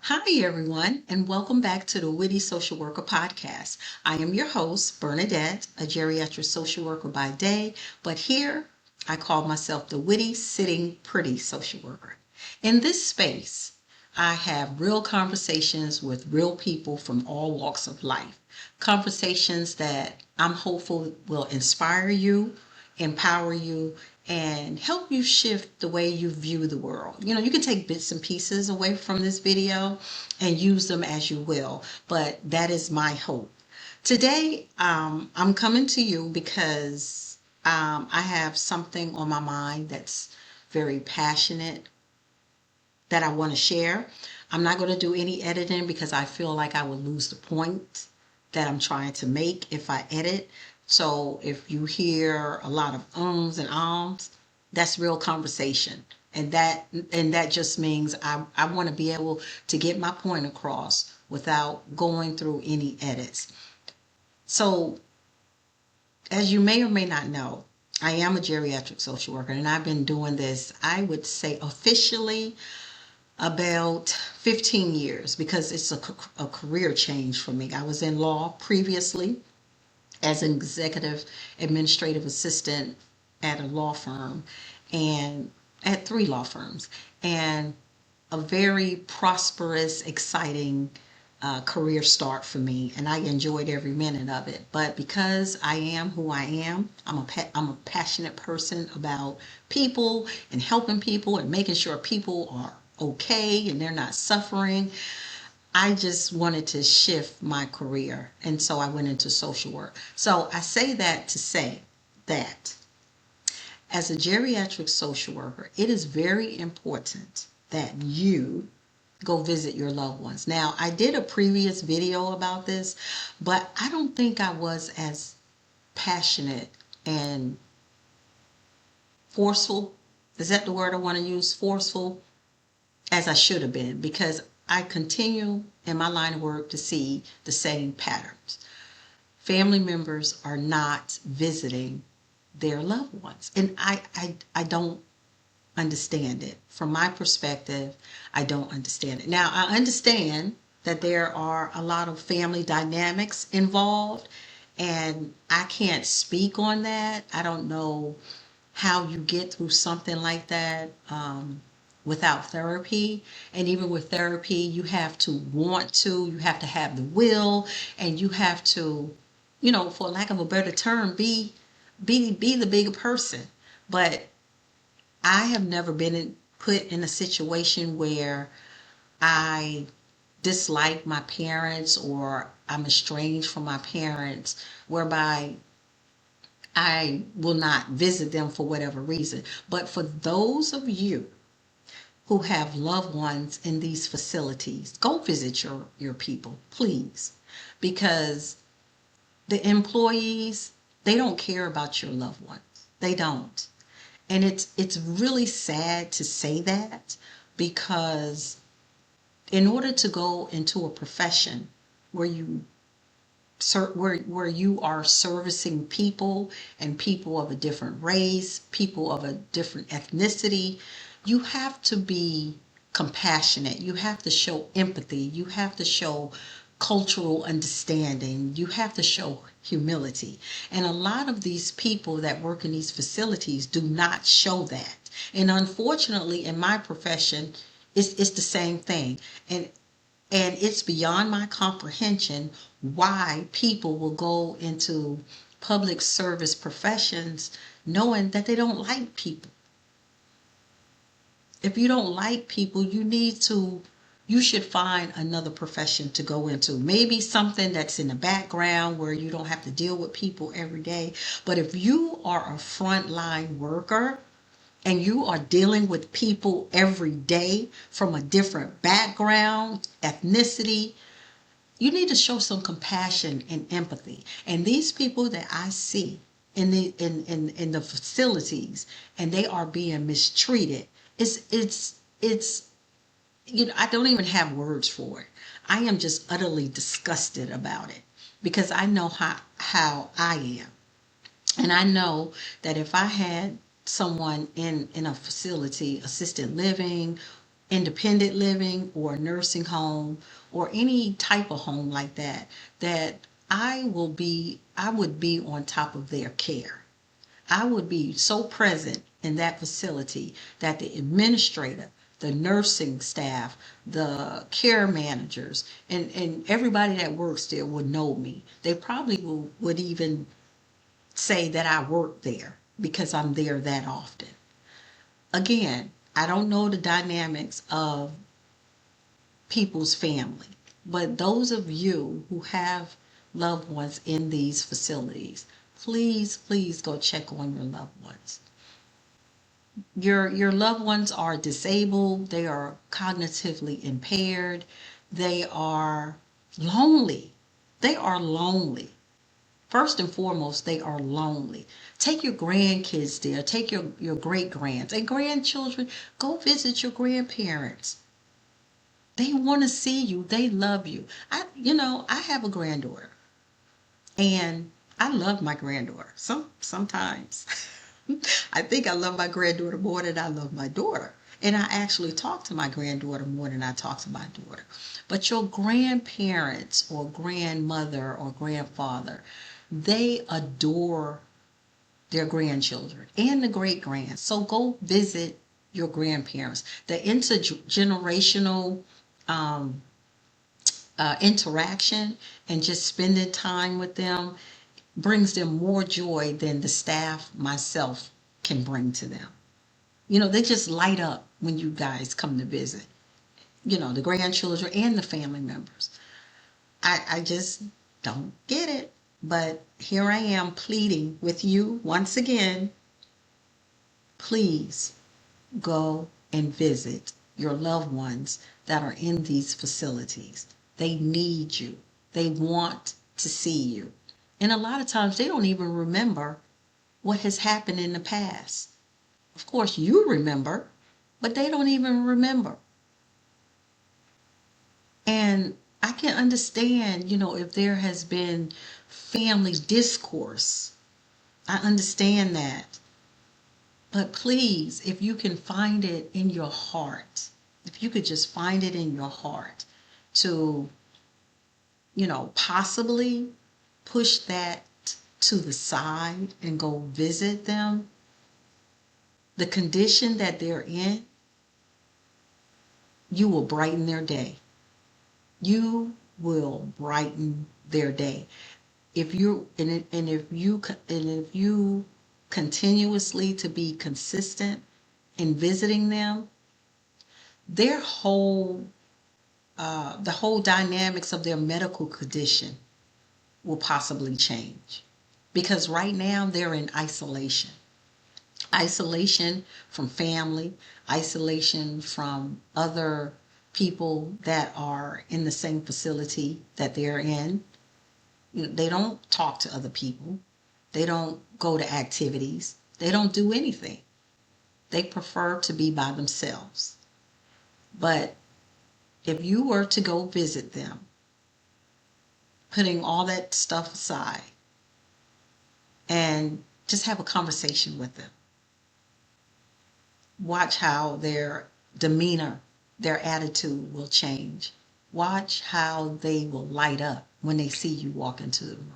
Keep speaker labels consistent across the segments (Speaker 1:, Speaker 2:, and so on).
Speaker 1: Hi, everyone, and welcome back to the Witty Social Worker podcast. I am your host, Bernadette, a geriatric social worker by day, but here I call myself the Witty Sitting Pretty Social Worker. In this space, I have real conversations with real people from all walks of life. Conversations that I'm hopeful will inspire you, empower you, and help you shift the way you view the world. You can take bits and pieces away from this video and use them as you will, but that is my hope. Today, I'm coming to you because I have something on my mind that's very passionate that I want to share. I'm not going to do any editing because I feel like I would lose the point that I'm trying to make if I edit. So if you hear a lot of ums and ahs, that's real conversation. And that just means I want to be able to get my point across without going through any edits. So as you may or may not know, I am a geriatric social worker and I've been doing this, I would say officially, about 15 years because it's a career change for me. I was in law previously as an executive administrative assistant at a law firm and at 3 law firms, and a very prosperous, exciting career start for me, and I enjoyed every minute of it. But because I am who I am, I'm a passionate person about people and helping people and making sure people are okay and they're not suffering. I just wanted to shift my career, and so I went into social work. So I say that to say that as a geriatric social worker, it is very important that you go visit your loved ones. Now, I did a previous video about this, but I don't think I was as passionate and forceful. Is that the word I want to use? Forceful as I should have been, because I continue in my line of work to see the same patterns. Family members are not visiting their loved ones. And I don't understand it. From my perspective, I don't understand it. Now, I understand that there are a lot of family dynamics involved, and I can't speak on that. I don't know how you get through something like that without therapy. And even with therapy, you have to want to, you have to have the will, and you have to, for lack of a better term, be the bigger person. But I have never put in a situation where I dislike my parents or I'm estranged from my parents, whereby I will not visit them for whatever reason. But for those of you who have loved ones in these facilities, go visit your people, please. Because the employees, they don't care about your loved ones. They don't. And it's really sad to say that, because in order to go into a profession where you are servicing people, and people of a different race, people of a different ethnicity, you have to be compassionate. You have to show empathy. You have to show cultural understanding. You have to show humility. And a lot of these people that work in these facilities do not show that. And unfortunately, in my profession, it's the same thing. And it's beyond my comprehension why people will go into public service professions knowing that they don't like people. If you don't like people, you should find another profession to go into. Maybe something that's in the background where you don't have to deal with people every day. But if you are a frontline worker and you are dealing with people every day from a different background, ethnicity, you need to show some compassion and empathy. And these people that I see in the facilities, and they are being mistreated, it's I don't even have words for it. I am just utterly disgusted about it, because I know how I am. And I know that if I had someone in a facility, assisted living, independent living or nursing home or any type of home like that, that I would be on top of their care. I would be so present in that facility that the administrator, the nursing staff, the care managers, and everybody that works there would know me. They probably would even say that I work there because I'm there that often. Again, I don't know the dynamics of people's family, but those of you who have loved ones in these facilities, please, please go check on your loved ones. Your loved ones are disabled, they are cognitively impaired, they are lonely. They are lonely. First and foremost, they are lonely. Take your grandkids there, take your great grands and grandchildren, go visit your grandparents. They want to see you, they love you. I have a granddaughter. And I love my granddaughter. Sometimes I think I love my granddaughter more than I love my daughter. And I actually talk to my granddaughter more than I talk to my daughter. But your grandparents or grandmother or grandfather, they adore their grandchildren and the great grands. So go visit your grandparents. The intergenerational um, interaction and just spending time with them brings them more joy than the staff, myself, can bring to them. They just light up when you guys come to visit, the grandchildren and the family members. I just don't get it. But here I am pleading with you once again. Please go and visit your loved ones that are in these facilities. They need you. They want to see you. And a lot of times they don't even remember what has happened in the past. Of course, you remember, but they don't even remember. And I can understand, if there has been family discourse. I understand that. But please, if you can find it in your heart, if you could just find it in your heart to, possibly push that to the side and go visit them, the condition that they're in, you will brighten their day. You will brighten their day. If you continuously to be consistent in visiting them, their the whole dynamics of their medical condition will possibly change, because right now they're in isolation from family, isolation from other people that are in the same facility that they're in. They don't talk to other people. They don't go to activities. They don't do anything. They prefer to be by themselves. But if you were to go visit them, putting all that stuff aside, and just have a conversation with them, watch how their demeanor, their attitude will change. Watch how they will light up when they see you walk into the room.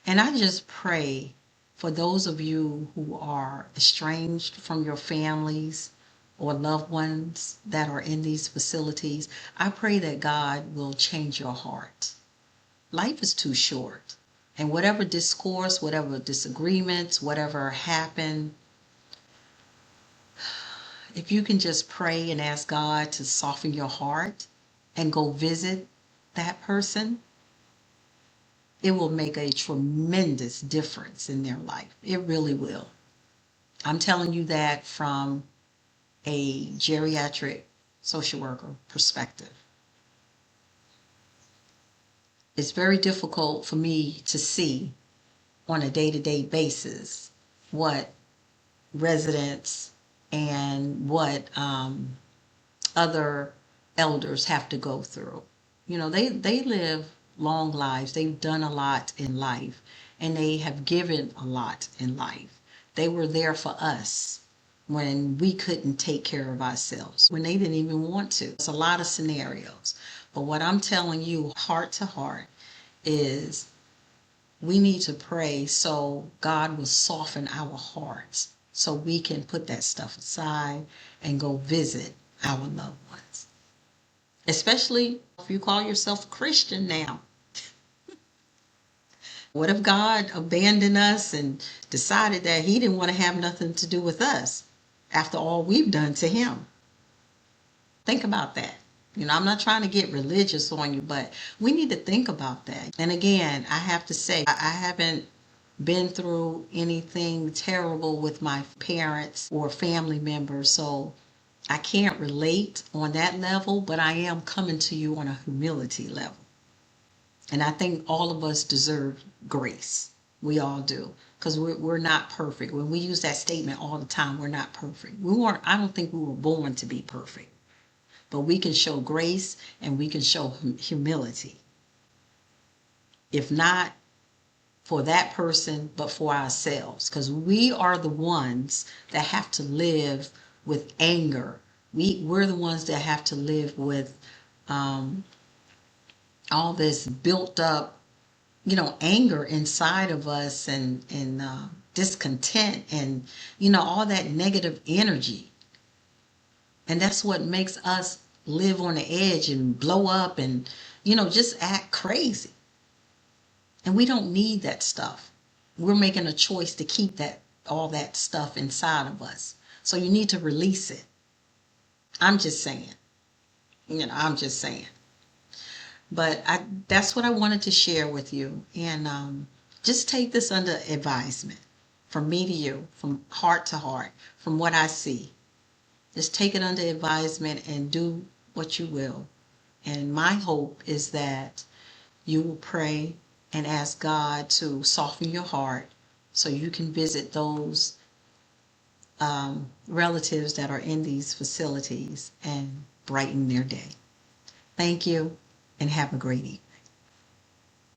Speaker 1: And I just pray for those of you who are estranged from your families or loved ones that are in these facilities. I pray that God will change your heart. Life is too short. And whatever discourse, whatever disagreements, whatever happened, if you can just pray and ask God to soften your heart and go visit that person, it will make a tremendous difference in their life. It really will. I'm telling you that from a geriatric social worker perspective. It's very difficult for me to see on a day-to-day basis what residents and what other elders have to go through. They live long lives. They've done a lot in life, and they have given a lot in life. They were there for us. when we couldn't take care of ourselves, when they didn't even want to. It's a lot of scenarios. But what I'm telling you, heart to heart, is we need to pray so God will soften our hearts so we can put that stuff aside and go visit our loved ones. Especially if you call yourself a Christian now. What if God abandoned us and decided that he didn't want to have nothing to do with us after all we've done to him? Think about that. I'm not trying to get religious on you, but we need to think about that. And again, I have to say, I haven't been through anything terrible with my parents or family members, so I can't relate on that level, but I am coming to you on a humility level. And I think all of us deserve grace. We all do. Because we're not perfect. When we use that statement all the time, we're not perfect. I don't think we were born to be perfect. But we can show grace and we can show humility. If not for that person, but for ourselves. Because we are the ones that have to live with anger. We're the ones that have to live with all this built up, anger inside of us and discontent and, all that negative energy. And that's what makes us live on the edge and blow up and, just act crazy. And we don't need that stuff. We're making a choice to keep all that stuff inside of us. So you need to release it. I'm just saying. I'm just saying. But that's what I wanted to share with you. And just take this under advisement from me to you, from heart to heart, from what I see. Just take it under advisement and do what you will. And my hope is that you will pray and ask God to soften your heart so you can visit those relatives that are in these facilities and brighten their day. Thank you and have a great evening.